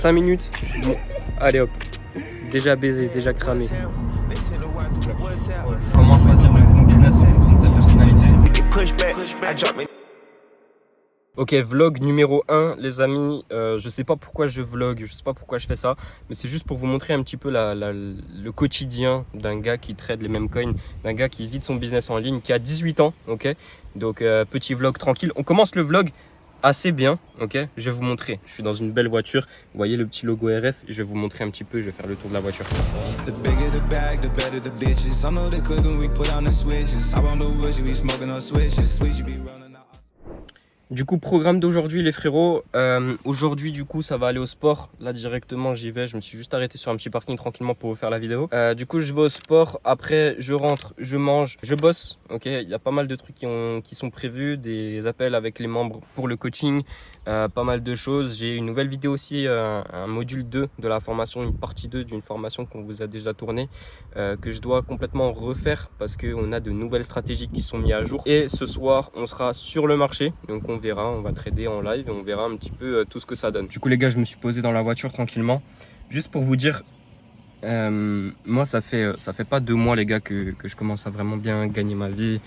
5 minutes. Bon, allez hop. Déjà baisé, déjà cramé. Comment choisir le bon business en fonction de ta personnalité? Ok, vlog numéro 1, les amis. Je sais pas pourquoi je vlog, je sais pas pourquoi je fais ça, mais c'est juste pour vous montrer un petit peu le quotidien d'un gars qui trade les mêmes coins, d'un gars qui vit de son business en ligne, qui a 18 ans, ok. Donc petit vlog tranquille. On commence le vlog assez bien, ok. Je vais vous montrer. Je suis dans une belle voiture. Vous voyez le petit logo RS. Je vais vous montrer un petit peu. Je vais faire le tour de la voiture. Du coup, programme d'aujourd'hui les frérots, aujourd'hui du coup ça va aller au sport, là directement j'y vais, je me suis juste arrêté sur un petit parking tranquillement pour vous faire la vidéo. Du coup je vais au sport, après je rentre, je mange, je bosse, ok, il y a pas mal de trucs qui sont prévus, des appels avec les membres pour le coaching, pas mal de choses. J'ai une nouvelle vidéo aussi, un module 2 de la formation, une partie 2 d'une formation qu'on vous a déjà tournée, que je dois complètement refaire parce qu'on a de nouvelles stratégies qui sont mises à jour. Et ce soir on sera sur le marché, donc on verra, on va trader en live et on verra un petit peu tout ce que ça donne. Du coup les gars, je me suis posé dans la voiture tranquillement, juste pour vous dire, moi ça fait pas 2 mois les gars que je commence à vraiment bien gagner ma vie.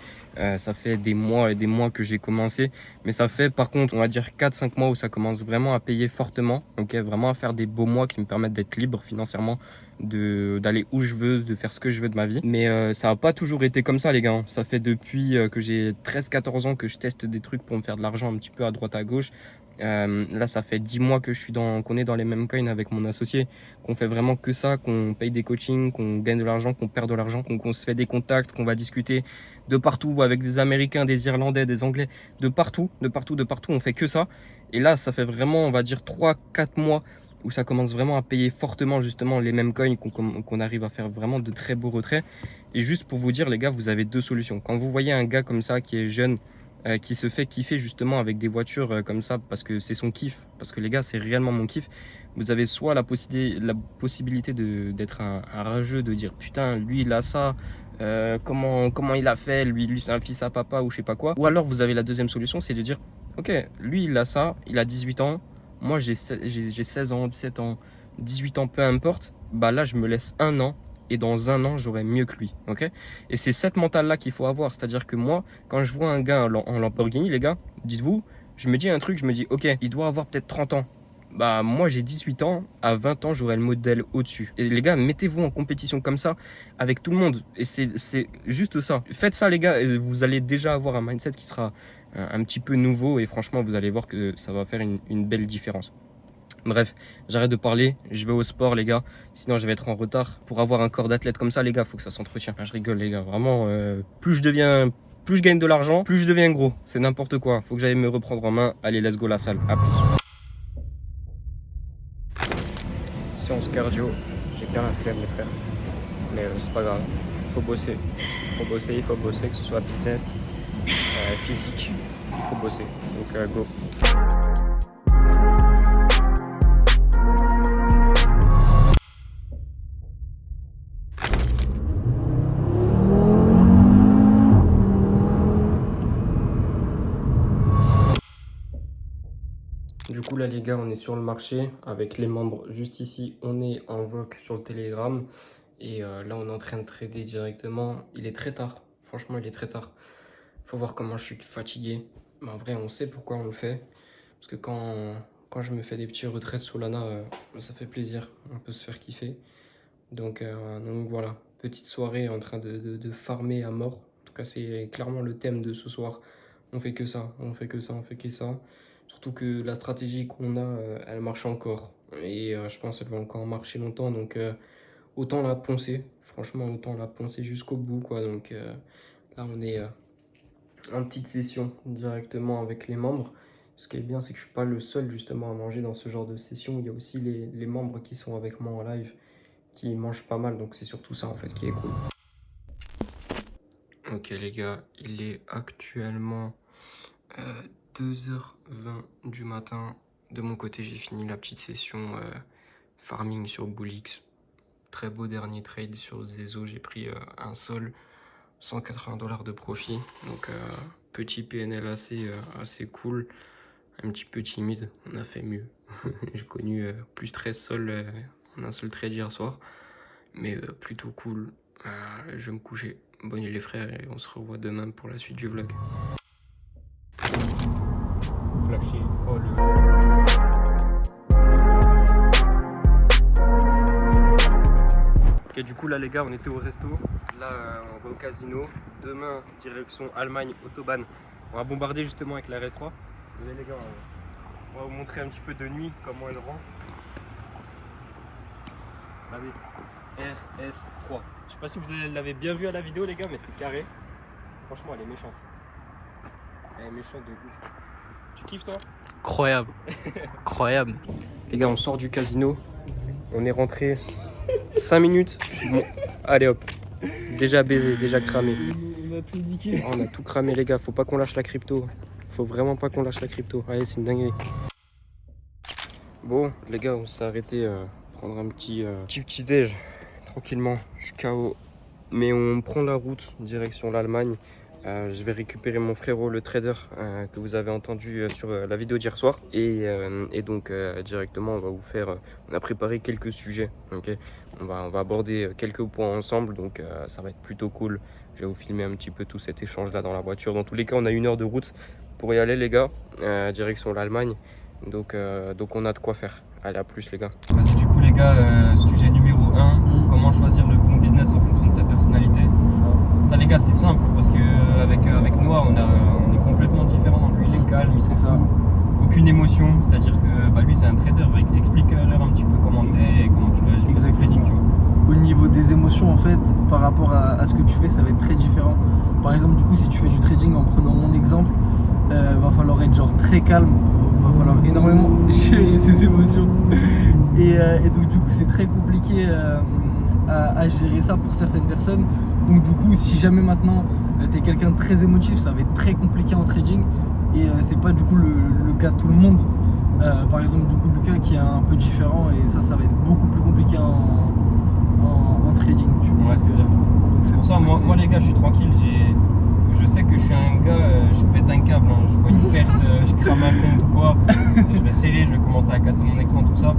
Ça fait des mois et des mois que j'ai commencé, mais ça fait par contre on va dire 4-5 mois où ça commence vraiment à payer fortement, ok, vraiment à faire des beaux mois qui me permettent d'être libre financièrement, d'aller où je veux, de faire ce que je veux de ma vie. Mais ça n'a pas toujours été comme ça les gars, hein. Ça fait depuis que j'ai 13-14 ans que je teste des trucs pour me faire de l'argent un petit peu à droite à gauche. Là ça fait 10 mois que qu'on est dans les mêmes coins avec mon associé, qu'on fait vraiment que ça, qu'on paye des coachings, qu'on gagne de l'argent, qu'on perd de l'argent, qu'on se fait des contacts, qu'on va discuter de partout avec des Américains, des Irlandais, des Anglais, de partout, on fait que ça. Et là ça fait vraiment on va dire 3-4 mois où ça commence vraiment à payer fortement justement les mêmes coins, qu'on arrive à faire vraiment de très beaux retraits. Et juste pour vous dire les gars, vous avez 2 solutions. Quand vous voyez un gars comme ça qui est jeune, qui se fait kiffer justement avec des voitures comme ça parce que c'est son kiff, parce que les gars c'est réellement mon kiff, vous avez soit la possibilité d'être un rageux, de dire putain lui il a ça, comment il a fait, lui c'est un fils à papa ou je sais pas quoi. Ou alors vous avez la deuxième solution, c'est de dire ok lui il a ça, il a 18 ans, moi j'ai 16 ans, 17 ans, 18 ans, peu importe, bah là je me laisse un an et dans un an j'aurai mieux que lui, ok. Et c'est cette mentale là qu'il faut avoir, c'est à dire que moi quand je vois un gars en Lamborghini les gars, dites-vous, je me dis un truc, je me dis ok il doit avoir peut-être 30 ans, bah moi j'ai 18 ans, à 20 ans j'aurai le modèle au-dessus. Et les gars, mettez-vous en compétition comme ça avec tout le monde, et c'est juste ça. Faites ça les gars et vous allez déjà avoir un mindset qui sera un petit peu nouveau, et franchement vous allez voir que ça va faire une belle différence. Bref, j'arrête de parler, je vais au sport les gars, sinon je vais être en retard. Pour avoir un corps d'athlète comme ça les gars, faut que ça s'entretient. Je rigole les gars, vraiment, plus je gagne de l'argent, plus je deviens gros. C'est n'importe quoi, faut que j'aille me reprendre en main. Allez, let's go la salle, à plus. Séance cardio, j'ai bien la flemme les frères, mais c'est pas grave, il faut bosser, que ce soit business, physique, il faut bosser, donc go. Du coup là les gars, on est sur le marché avec les membres juste ici, on est en vogue sur le Telegram et là on est en train de trader directement. Il est très tard, franchement il est très tard, faut voir comment je suis fatigué, mais en vrai on sait pourquoi on le fait, parce que quand je me fais des petits retraits de Solana, ça fait plaisir, on peut se faire kiffer, donc voilà, petite soirée en train de farmer à mort. En tout cas c'est clairement le thème de ce soir, on fait que ça, on fait que ça, on fait que ça. Surtout que la stratégie qu'on a, elle marche encore. Et je pense qu'elle va encore marcher longtemps. Donc autant la poncer. Franchement, autant la poncer jusqu'au bout, quoi. Donc là, on est en petite session directement avec les membres. Ce qui est bien, c'est que je suis pas le seul justement à manger dans ce genre de session. Il y a aussi les membres qui sont avec moi en live qui mangent pas mal. Donc c'est surtout ça en fait qui est cool. Ok les gars, il est actuellement 2h20 du matin. De mon côté, j'ai fini la petite session farming sur Bullix. Très beau dernier trade sur Zezo. J'ai pris un sol, 180 $ de profit. Donc petit PNL assez cool. Un petit peu timide, on a fait mieux. J'ai connu plus 13 sols en un seul trade hier soir. Mais plutôt cool. Je vais me coucher. Bonne nuit les frères et on se revoit demain pour la suite du vlog. Flashy. Oh le... Ok, du coup là les gars on était au resto. Là on va au casino. Demain direction Allemagne, Autobahn. On va bombarder justement avec la RS3. Désolé les gars, on va vous montrer un petit peu de nuit comment elle rend. Ah oui. RS3. Je sais pas si vous l'avez bien vu à la vidéo les gars, mais c'est carré. Franchement elle est méchante. Elle est méchante de ouf. Tu kiffes toi? Incroyable. Incroyable. Les gars on sort du casino. On est rentré 5 minutes. Bon, allez hop. Déjà baisé, déjà cramé. On a tout niqué. Oh, on a tout cramé les gars, faut pas qu'on lâche la crypto. Faut vraiment pas qu'on lâche la crypto. Allez c'est une dinguerie. Bon les gars on s'est arrêté prendre un petit déj. Tranquillement, je suis KO. Mais on prend la route direction l'Allemagne. Je vais récupérer mon frérot le trader que vous avez entendu sur la vidéo d'hier soir. Et donc directement on va vous faire... on a préparé quelques sujets. Okay, on va aborder quelques points ensemble. Donc ça va être plutôt cool. Je vais vous filmer un petit peu tout cet échange là dans la voiture. Dans tous les cas on a 1 heure de route pour y aller les gars. Direction l'Allemagne. Donc on a de quoi faire. Allez à plus les gars. Vas-y du coup les gars, sujet numéro 1. Comment choisir le bon business en fonction de ta personnalité. Ça les gars c'est simple parce que avec Noah on est complètement différents. Lui il est calme, il s'en fout. Aucune émotion, c'est-à-dire que lui c'est un trader. Explique-leur un petit peu comment t'es et comment tu réagis au trading tu vois. Au niveau des émotions en fait, par rapport à ce que tu fais, ça va être très différent. Par exemple du coup si tu fais du trading en prenant mon exemple, va falloir être genre très calme, va falloir énormément gérer ses émotions. Et donc du coup c'est très compliqué à gérer ça pour certaines personnes. Donc du coup si jamais maintenant tu es quelqu'un de très émotif, ça va être très compliqué en trading. Et c'est pas du coup le cas de tout le monde. Par exemple du coup Lucas qui est un peu différent et ça va être beaucoup plus compliqué en trading. Tu vois. Ouais, ce que j'ai. C'est pour ça, moi les gars je suis tranquille, je sais que je suis un gars, je pète un câble, hein. Je vois une perte, je crame un compte ou quoi, je vais serrer, je vais commencer à casser mon écran, tout ça.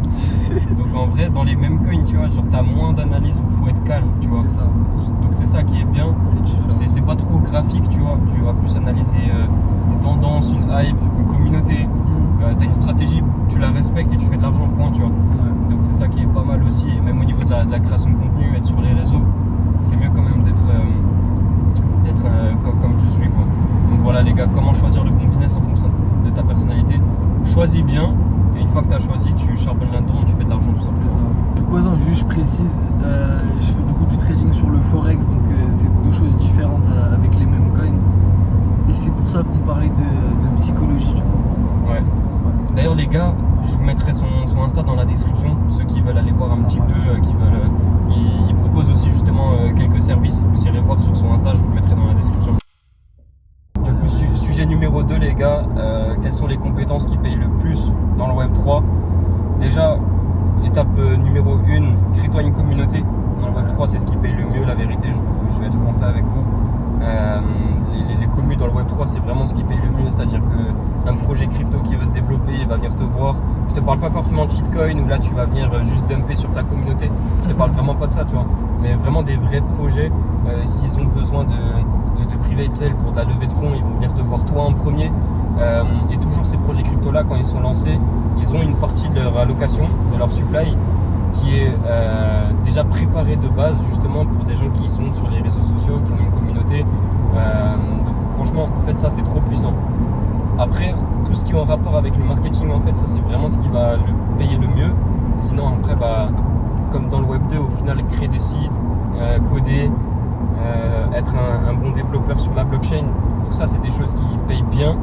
Donc en vrai, dans les mêmes coins, tu vois, genre t'as moins d'analyse où il faut être calme, tu vois. C'est ça. Donc c'est ça qui est bien. C'est pas trop graphique, tu vois. Tu vas plus analyser une tendance, une hype, une communauté. T'as une stratégie, tu la respectes et tu fais de l'argent, point, tu vois. Ouais. Donc c'est ça qui est pas mal aussi. Et même au niveau de la création de contenu, être sur les réseaux, c'est mieux quand même d'être comme je suis quoi. Donc voilà les gars, comment choisir le bon business en fonction de ta personnalité. Choisis bien et une fois que tu as choisi, tu charbonnes là-dedans et tu fais de l'argent tout ça. C'est ça. Du coup attends, juste je précise, je fais du coup du trading sur le forex, donc c'est 2 choses différentes avec les mêmes coins. Et c'est pour ça qu'on parlait de psychologie du coup. Ouais. D'ailleurs les gars, je vous mettrai son Insta dans la description, ceux qui veulent aller voir un petit peu, qui veulent... Il propose aussi justement quelques services, vous irez voir sur son Insta, je vous le mettrai dans la description. Du coup, sujet numéro 2 les gars, quelles sont les compétences qui payent le plus dans le Web3? Déjà, étape numéro 1, crée-toi une communauté. Dans le Web3 c'est ce qui paye le mieux, la vérité, je vais être français avec vous. Les communes dans le Web3 c'est vraiment ce qui paye le mieux, c'est-à-dire qu'un projet crypto qui veut se développer, il va venir te voir. Je te parle pas forcément de shitcoin où là tu vas venir juste dumper sur ta communauté. Je te parle vraiment pas de ça, tu vois. Mais vraiment des vrais projets, s'ils ont besoin de private sale pour de la levée de fonds, ils vont venir te voir toi en premier. Et toujours ces projets crypto là, quand ils sont lancés, ils ont une partie de leur allocation, de leur supply qui est déjà préparée de base justement pour des gens qui sont sur les réseaux sociaux, qui ont une communauté. Donc franchement, en fait ça c'est trop puissant. Après, tout ce qui est en rapport avec le marketing, en fait, ça c'est vraiment ce qui va le payer le mieux. Sinon, après, comme dans le Web 2, au final, créer des sites, coder, être un bon développeur sur la blockchain, tout ça, c'est des choses qui payent bien,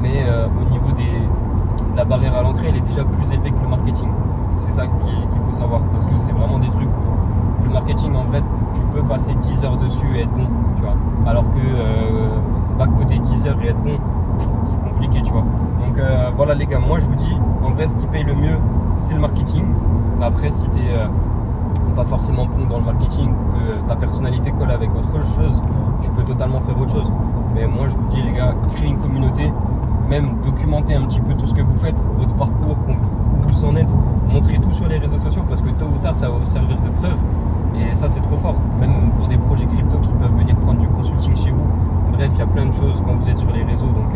mais au niveau de la barrière à l'entrée, elle est déjà plus élevée que le marketing. C'est ça qu'il faut savoir, parce que c'est vraiment des trucs où le marketing, en vrai, tu peux passer 10 heures dessus et être bon, tu vois. Alors que va coder 10 heures et être bon, c'est compliqué, tu vois. Donc voilà les gars, moi je vous dis, en vrai ce qui paye le mieux c'est le marketing. Après si t'es pas forcément bon dans le marketing ou que ta personnalité colle avec autre chose, tu peux totalement faire autre chose. Mais moi je vous dis les gars, créez une communauté, même documenter un petit peu tout ce que vous faites, votre parcours, où vous en êtes, montrez tout sur les réseaux sociaux parce que tôt ou tard ça va vous servir de preuve. Et ça c'est trop fort, même pour des projets crypto qui peuvent venir prendre du consulting chez vous. Bref, il y a plein de choses quand vous êtes sur les réseaux, donc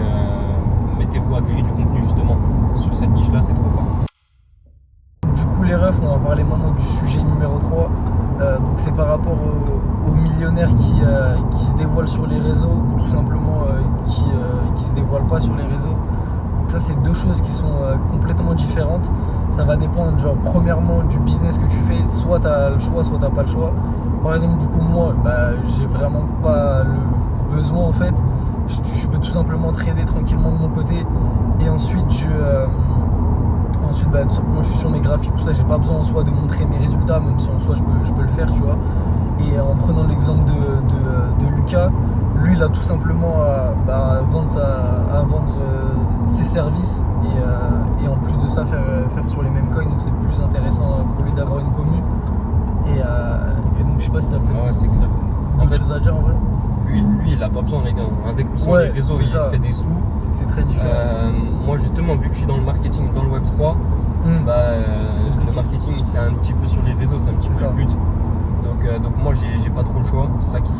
mettez-vous à créer du contenu justement sur cette niche là, c'est trop fort. Du coup les refs, on va parler maintenant du sujet numéro 3. Donc c'est par rapport aux millionnaires qui se dévoilent sur les réseaux ou tout simplement qui se dévoilent pas sur les réseaux. Donc ça c'est deux choses qui sont complètement différentes. Ça va dépendre genre premièrement du business que tu fais, soit tu as le choix, soit tu n'as pas le choix. Par exemple du coup moi j'ai vraiment pas le besoin en fait. Je peux tout simplement trader tranquillement de mon côté et ensuite tout simplement je suis sur mes graphiques, tout ça, j'ai pas besoin en soi de montrer mes résultats, même si en soi je peux le faire, tu vois. Et en prenant l'exemple de Lucas, lui il a tout simplement à vendre ses services et en plus de ça faire sur les mêmes coins, donc c'est plus intéressant pour lui d'avoir une commu. Et donc je sais pas si t'as peut-être d'autres choses à dire en vrai. Lui il a pas besoin les gars, avec ou sans les réseaux il fait des sous. C'est très différent. Moi justement vu que je suis dans le marketing, dans le web 3, le marketing c'est un petit peu sur les réseaux, c'est un petit peu le but. Donc moi j'ai pas trop le choix, c'est ça qui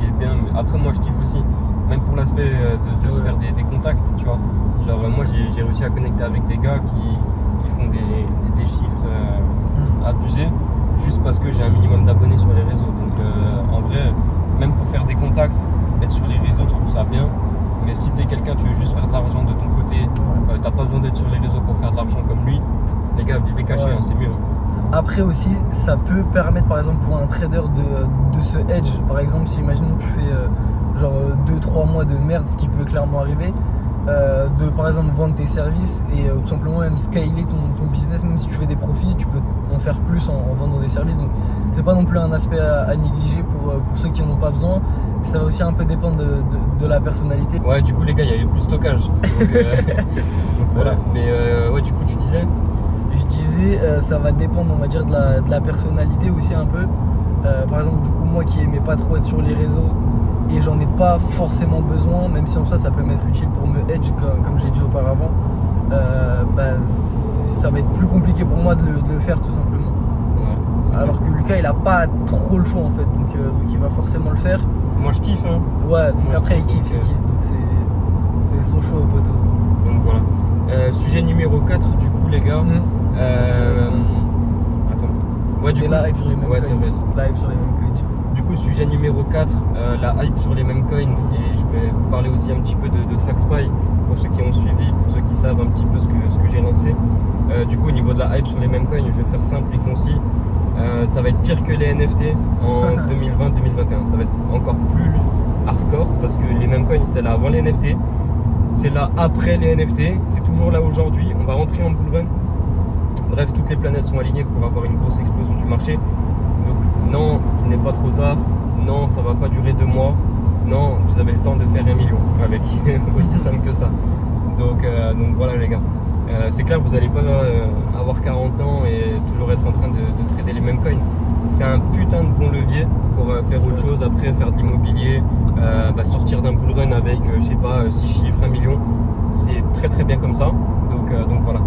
est bien. Mais après moi je kiffe aussi, même pour l'aspect de se faire des contacts, tu vois. Genre moi j'ai réussi à connecter avec des gars qui font des chiffres abusés, juste parce que j'ai un minimum d'abonnés sur les réseaux. Donc en vrai, même pour faire des contacts, être sur les réseaux je trouve ça bien. Mais si t'es quelqu'un, tu veux juste faire de l'argent de ton côté, t'as pas besoin d'être sur les réseaux pour faire de l'argent comme lui, les gars vivez cachés, c'est mieux. Après aussi, ça peut permettre par exemple pour un trader de se hedge. Par exemple, si imaginons que tu fais genre 2-3 mois de merde, ce qui peut clairement arriver, de par exemple vendre tes services et tout simplement même scaler ton business, même si tu fais des profits, tu peux en faire plus en vendant des services. Donc c'est pas non plus un aspect à négliger pour ceux qui en ont pas besoin. Mais ça va aussi un peu dépendre de la personnalité. Ouais, du coup les gars, il y avait plus de stockage. Donc voilà. Mais ouais, du coup tu disais. Je disais, ça va dépendre, on va dire, de la personnalité aussi un peu. Par exemple, du coup, moi qui aimais pas trop être sur les réseaux et j'en ai pas forcément besoin, même si en soi ça peut m'être utile pour me hedge, comme j'ai dit auparavant, ça va être plus compliqué pour moi de le faire tout simplement. Ouais, alors que Lucas, il a pas trop le choix en fait, donc il va forcément le faire. Moi je kiffe, hein. Ouais, donc moi, après il kiffe, donc c'est son choix au poteau. Donc voilà. Sujet numéro 4 du coup les gars. Attends. Ouais, du coup, la hype sur les mêmes coins. C'est vrai. La hype sur les mêmes coins. Du coup, sujet numéro 4, la hype sur les mêmes coins. Et je vais vous parler aussi un petit peu de TrackSpy pour ceux qui ont suivi, pour ceux qui savent un petit peu ce que j'ai lancé. Du coup, au niveau de la hype sur les mêmes coins, je vais faire simple et concis. Ça va être pire que les NFT en 2020-2021. Ça va être encore plus hardcore parce que les mêmes coins c'était là avant les NFT. C'est là après les NFT. C'est toujours là aujourd'hui. On va rentrer en bull run. Bref, toutes les planètes sont alignées pour avoir une grosse explosion du marché. Donc non, il n'est pas trop tard. Non, ça va pas durer 2 mois. Non, vous avez le temps de faire 1 million avec. Aussi simple que ça. Donc voilà les gars. C'est clair, vous n'allez pas avoir 40 ans et toujours être en train de trader les mêmes coins. C'est un putain de bon levier pour faire autre chose après, faire de l'immobilier, sortir d'un bull run avec, je sais pas, 6 chiffres, 1 million. C'est très très bien comme ça. Donc voilà.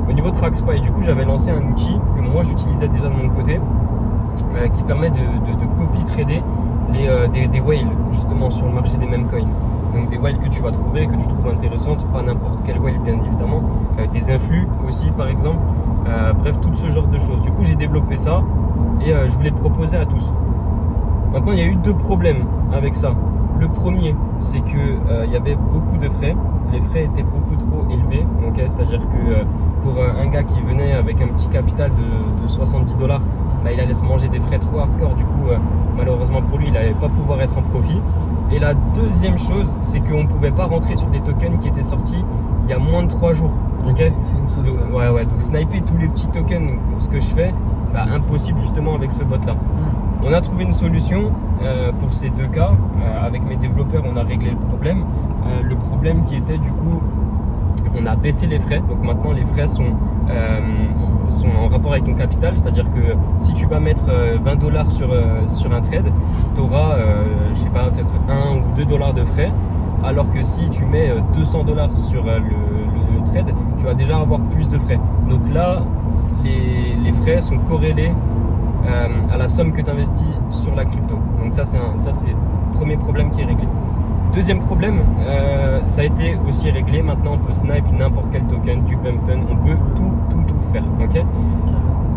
Au niveau de TrackSpy, du coup, j'avais lancé un outil que moi j'utilisais déjà de mon côté qui permet de copy trader des whales justement sur le marché des mêmes coins. Donc des whales que tu vas trouver, que tu trouves intéressantes, pas n'importe quel whale bien évidemment, des influx aussi par exemple, bref tout ce genre de choses. Du coup j'ai développé ça et je voulais le proposer à tous. Maintenant il y a eu 2 problèmes avec ça. Le premier c'est que il y avait beaucoup de frais, les frais étaient beaucoup trop élevés, okay, c'est-à-dire que pour un gars qui venait avec un petit capital de 70 $, il allait se manger des frais trop hardcore, du coup malheureusement pour lui il n'allait pas pouvoir être en profit. Et la deuxième chose, c'est qu'on ne pouvait pas rentrer sur des tokens qui étaient sortis il y a moins de 3 jours. Okay, c'est une sauce. Donc, ouais, donc sniper tous les petits tokens, donc, ce que je fais, impossible justement avec ce bot là. On a trouvé une solution pour ces 2 cas. Avec mes développeurs, on a réglé le problème. Le problème qui était du coup, on a baissé les frais. Donc maintenant les frais sont en rapport avec ton capital, c'est-à-dire que si tu vas mettre 20 $ sur un trade, tu auras je sais pas, peut-être 1 ou 2 $ de frais, alors que si tu mets 200 $ sur le trade, tu vas déjà avoir plus de frais. Donc là, les frais sont corrélés à la somme que tu investis sur la crypto. Donc ça c'est le premier problème qui est réglé. Deuxième problème, ça a été aussi réglé. Maintenant, on peut snipe n'importe quel token, du pump fund, on peut tout faire. Ok.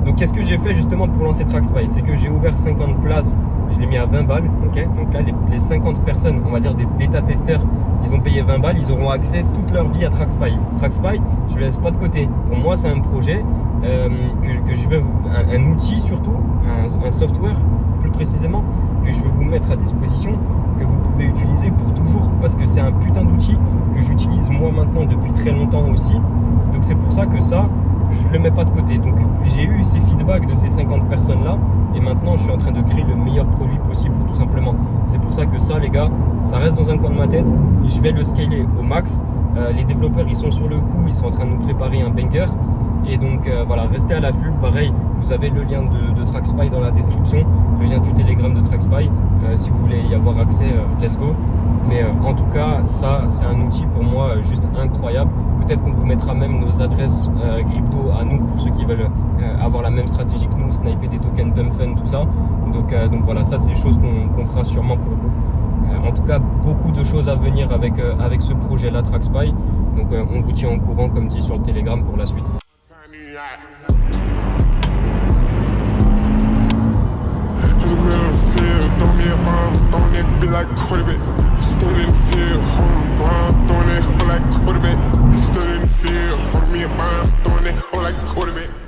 Donc, qu'est-ce que j'ai fait justement pour lancer TrackSpy? C'est que j'ai ouvert 50 places, je l'ai mis à 20 balles. Ok. Donc là, les 50 personnes, on va dire des bêta-testeurs, ils ont payé 20 balles, ils auront accès toute leur vie à TrackSpy. TrackSpy, je ne le laisse pas de côté. Pour moi, c'est un projet que je veux, un outil surtout, un software plus précisément, que je veux vous mettre à disposition, que vous pouvez utiliser pour toujours, parce que c'est un putain d'outil que j'utilise moi maintenant depuis très longtemps aussi. Donc c'est pour ça que ça, je le mets pas de côté. Donc j'ai eu ces feedbacks de ces 50 personnes là, et maintenant je suis en train de créer le meilleur produit possible tout simplement. C'est pour ça que ça, les gars, ça reste dans un coin de ma tête, je vais le scaler au max. Les développeurs, ils sont sur le coup, ils sont en train de nous préparer un banger. Et donc voilà, restez à l'affût. Pareil, vous avez le lien de TrackSpy dans la description, le lien du Telegram de TrackSpy. Si vous voulez y avoir accès, let's go. Mais en tout cas, ça, c'est un outil pour moi juste incroyable. Peut-être qu'on vous mettra même nos adresses crypto à nous pour ceux qui veulent avoir la même stratégie que nous, sniper des tokens pump fund, tout ça. Donc voilà, ça c'est des choses qu'on fera sûrement pour vous. En tout cas, beaucoup de choses à venir avec ce projet-là, TrackSpy. Donc on vous tient au courant, comme dit sur le Telegram, pour la suite. Stood in fear, hold on, throwing it like quarterback. Stood in fear, hold me a bomb, throwing it like quarterback.